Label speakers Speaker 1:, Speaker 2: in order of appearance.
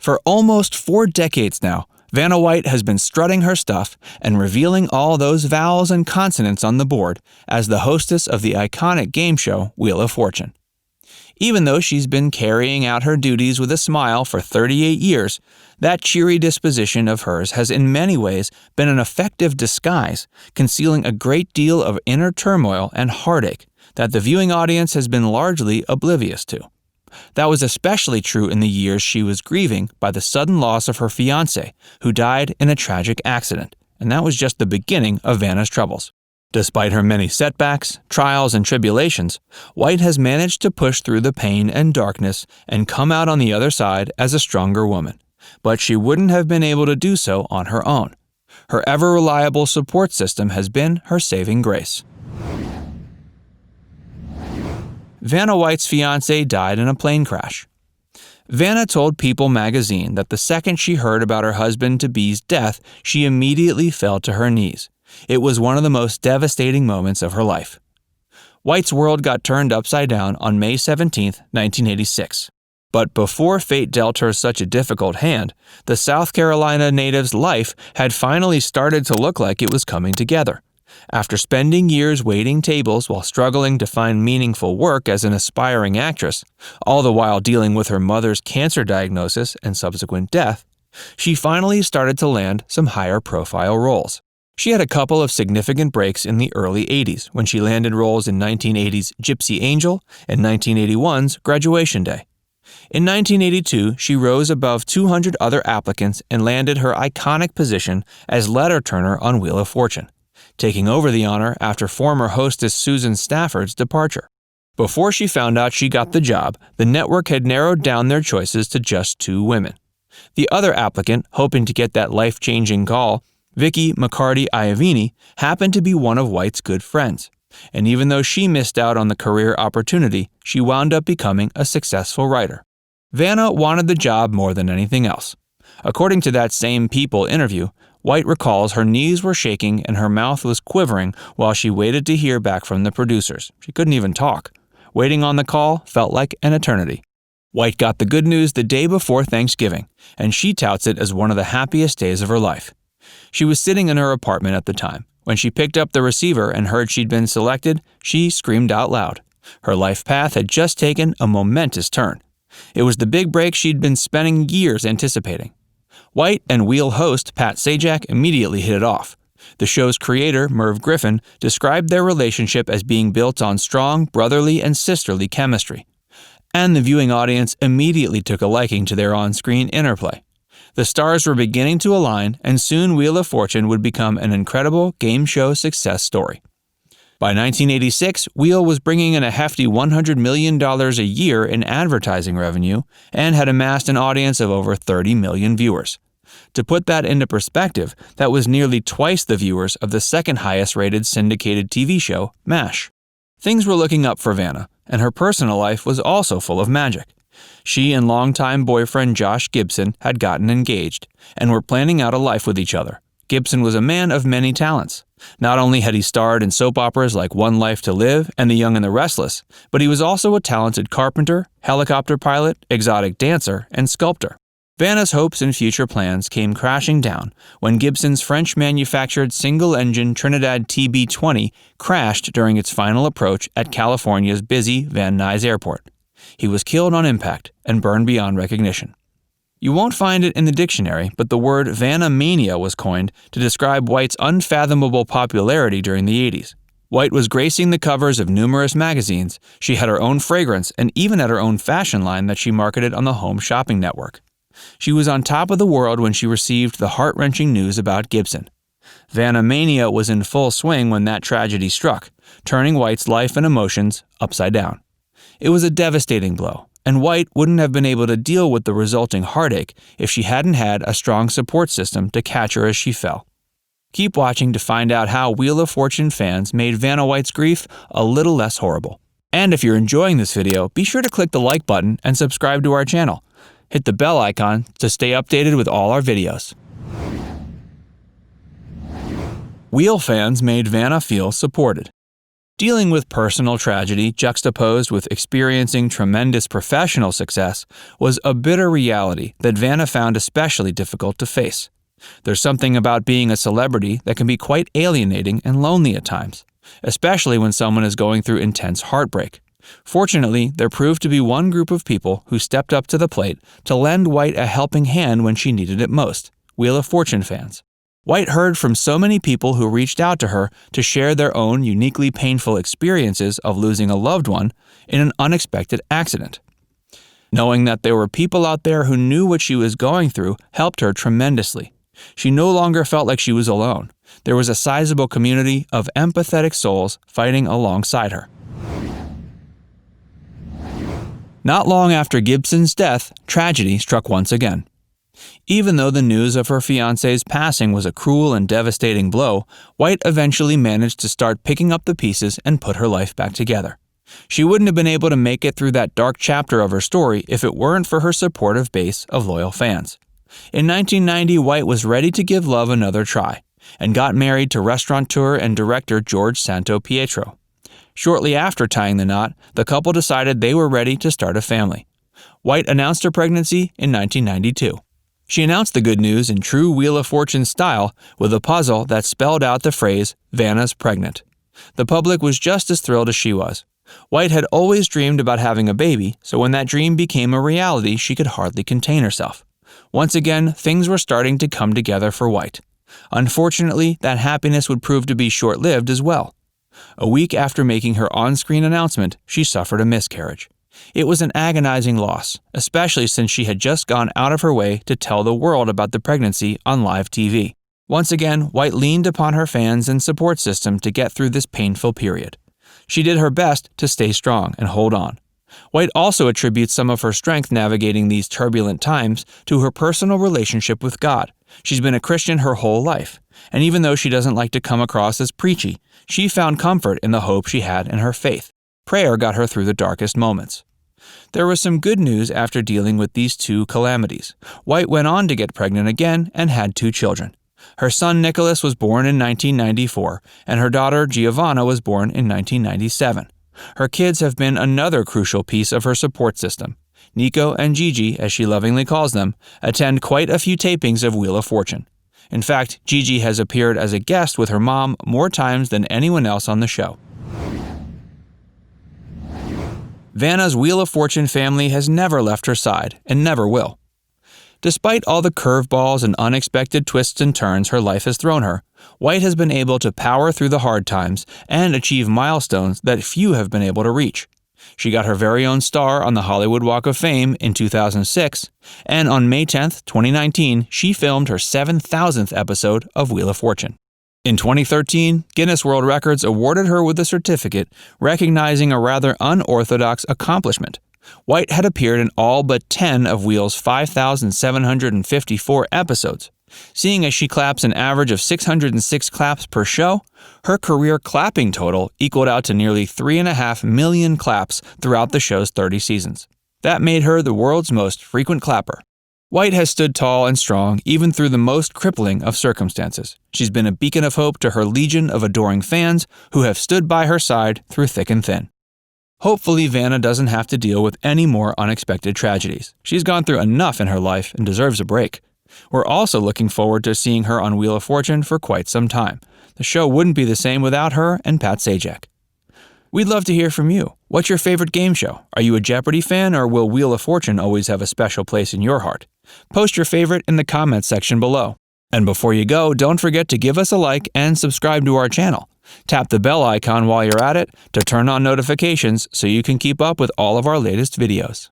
Speaker 1: For almost 4 decades now, Vanna White has been strutting her stuff and revealing all those vowels and consonants on the board as the hostess of the iconic game show Wheel of Fortune. Even though she's been carrying out her duties with a smile for 38 years, that cheery disposition of hers has in many ways been an effective disguise, concealing a great deal of inner turmoil and heartache that the viewing audience has been largely oblivious to. That was especially true in the years she was grieving by the sudden loss of her fiancé, who died in a tragic accident, and that was just the beginning of Vanna's troubles. Despite her many setbacks, trials, and tribulations, White has managed to push through the pain and darkness and come out on the other side as a stronger woman. But she wouldn't have been able to do so on her own. Her ever-reliable support system has been her saving grace. Vanna White's fiancé died in a plane crash. Vanna told People magazine that the second she heard about her husband-to-be's death, she immediately fell to her knees. It was one of the most devastating moments of her life. White's world got turned upside down on May 17, 1986. But before fate dealt her such a difficult hand, the South Carolina native's life had finally started to look like it was coming together. After spending years waiting tables while struggling to find meaningful work as an aspiring actress, all the while dealing with her mother's cancer diagnosis and subsequent death, she finally started to land some higher-profile roles. She had a couple of significant breaks in the early 80s when she landed roles in 1980's Gypsy Angel and 1981's Graduation Day. In 1982, she rose above 200 other applicants and landed her iconic position as letter turner on Wheel of Fortune, taking over the honor after former hostess Susan Stafford's departure. Before she found out she got the job, the network had narrowed down their choices to just 2 women. The other applicant, hoping to get that life-changing call, Vicky McCarty-Iovine, happened to be one of White's good friends, and even though she missed out on the career opportunity, she wound up becoming a successful writer. Vanna wanted the job more than anything else. According to that same People interview, White recalls her knees were shaking and her mouth was quivering while she waited to hear back from the producers. She couldn't even talk. Waiting on the call felt like an eternity. White got the good news the day before Thanksgiving, and she touts it as one of the happiest days of her life. She was sitting in her apartment at the time. When she picked up the receiver and heard she'd been selected, she screamed out loud. Her life path had just taken a momentous turn. It was the big break she'd been spending years anticipating. White and Wheel host Pat Sajak immediately hit it off. The show's creator, Merv Griffin, described their relationship as being built on strong brotherly and sisterly chemistry. And the viewing audience immediately took a liking to their on-screen interplay. The stars were beginning to align, and soon Wheel of Fortune would become an incredible game show success story. By 1986, Wheel was bringing in a hefty $100 million a year in advertising revenue and had amassed an audience of over 30 million viewers. To put that into perspective, that was nearly twice the viewers of the second highest-rated syndicated TV show, MASH. Things were looking up for Vanna, and her personal life was also full of magic. She and longtime boyfriend Josh Gibson had gotten engaged and were planning out a life with each other. Gibson was a man of many talents. Not only had he starred in soap operas like One Life to Live and The Young and the Restless, but he was also a talented carpenter, helicopter pilot, exotic dancer, and sculptor. Vanna's hopes and future plans came crashing down when Gibson's French-manufactured single-engine Trinidad TB-20 crashed during its final approach at California's busy Van Nuys Airport. He was killed on impact and burned beyond recognition. You won't find it in the dictionary, but the word Vanna mania was coined to describe White's unfathomable popularity during the 80s. White was gracing the covers of numerous magazines. She had her own fragrance and even had her own fashion line that she marketed on the Home Shopping Network. She was on top of the world when she received the heart-wrenching news about Gibson. Vanna mania was in full swing when that tragedy struck, turning White's life and emotions upside down. It was a devastating blow, and White wouldn't have been able to deal with the resulting heartache if she hadn't had a strong support system to catch her as she fell. Keep watching to find out how Wheel of Fortune fans made Vanna White's grief a little less horrible. And if you're enjoying this video, be sure to click the like button and subscribe to our channel. Hit the bell icon to stay updated with all our videos. Wheel fans made Vanna feel supported. Dealing with personal tragedy juxtaposed with experiencing tremendous professional success was a bitter reality that Vanna found especially difficult to face. There's something about being a celebrity that can be quite alienating and lonely at times, especially when someone is going through intense heartbreak. Fortunately, there proved to be one group of people who stepped up to the plate to lend White a helping hand when she needed it most: Wheel of Fortune fans. White heard from so many people who reached out to her to share their own uniquely painful experiences of losing a loved one in an unexpected accident. Knowing that there were people out there who knew what she was going through helped her tremendously. She no longer felt like she was alone. There was a sizable community of empathetic souls fighting alongside her. Not long after Gibson's death, tragedy struck once again. Even though the news of her fiancé's passing was a cruel and devastating blow, White eventually managed to start picking up the pieces and put her life back together. She wouldn't have been able to make it through that dark chapter of her story if it weren't for her supportive base of loyal fans. In 1990, White was ready to give love another try, and got married to restaurateur and director George Santo Pietro. Shortly after tying the knot, the couple decided they were ready to start a family. White announced her pregnancy in 1992. She announced the good news in true Wheel of Fortune style with a puzzle that spelled out the phrase, "Vanna's pregnant." The public was just as thrilled as she was. White had always dreamed about having a baby, so when that dream became a reality, she could hardly contain herself. Once again, things were starting to come together for White. Unfortunately, that happiness would prove to be short-lived as well. A week after making her on-screen announcement, she suffered a miscarriage. It was an agonizing loss, especially since she had just gone out of her way to tell the world about the pregnancy on live TV. Once again, White leaned upon her fans and support system to get through this painful period. She did her best to stay strong and hold on. White also attributes some of her strength navigating these turbulent times to her personal relationship with God. She's been a Christian her whole life, and even though she doesn't like to come across as preachy, she found comfort in the hope she had in her faith. Prayer got her through the darkest moments. There was some good news after dealing with these two calamities. White went on to get pregnant again and had 2 children. Her son Nicholas was born in 1994, and her daughter Giovanna was born in 1997. Her kids have been another crucial piece of her support system. Nico and Gigi, as she lovingly calls them, attend quite a few tapings of Wheel of Fortune. In fact, Gigi has appeared as a guest with her mom more times than anyone else on the show. Vanna's Wheel of Fortune family has never left her side, and never will. Despite all the curveballs and unexpected twists and turns her life has thrown her, White has been able to power through the hard times and achieve milestones that few have been able to reach. She got her very own star on the Hollywood Walk of Fame in 2006, and on May 10, 2019, she filmed her 7,000th episode of Wheel of Fortune. In 2013, Guinness World Records awarded her with a certificate recognizing a rather unorthodox accomplishment. White had appeared in all but 10 of Wheel's 5,754 episodes. Seeing as she claps an average of 606 claps per show, her career clapping total equaled out to nearly 3.5 million claps throughout the show's 30 seasons. That made her the world's most frequent clapper. White has stood tall and strong even through the most crippling of circumstances. She's been a beacon of hope to her legion of adoring fans who have stood by her side through thick and thin. Hopefully, Vanna doesn't have to deal with any more unexpected tragedies. She's gone through enough in her life and deserves a break. We're also looking forward to seeing her on Wheel of Fortune for quite some time. The show wouldn't be the same without her and Pat Sajak. We'd love to hear from you. What's your favorite game show? Are you a Jeopardy fan, or will Wheel of Fortune always have a special place in your heart? Post your favorite in the comments section below. And before you go, don't forget to give us a like and subscribe to our channel. Tap the bell icon while you're at it to turn on notifications so you can keep up with all of our latest videos.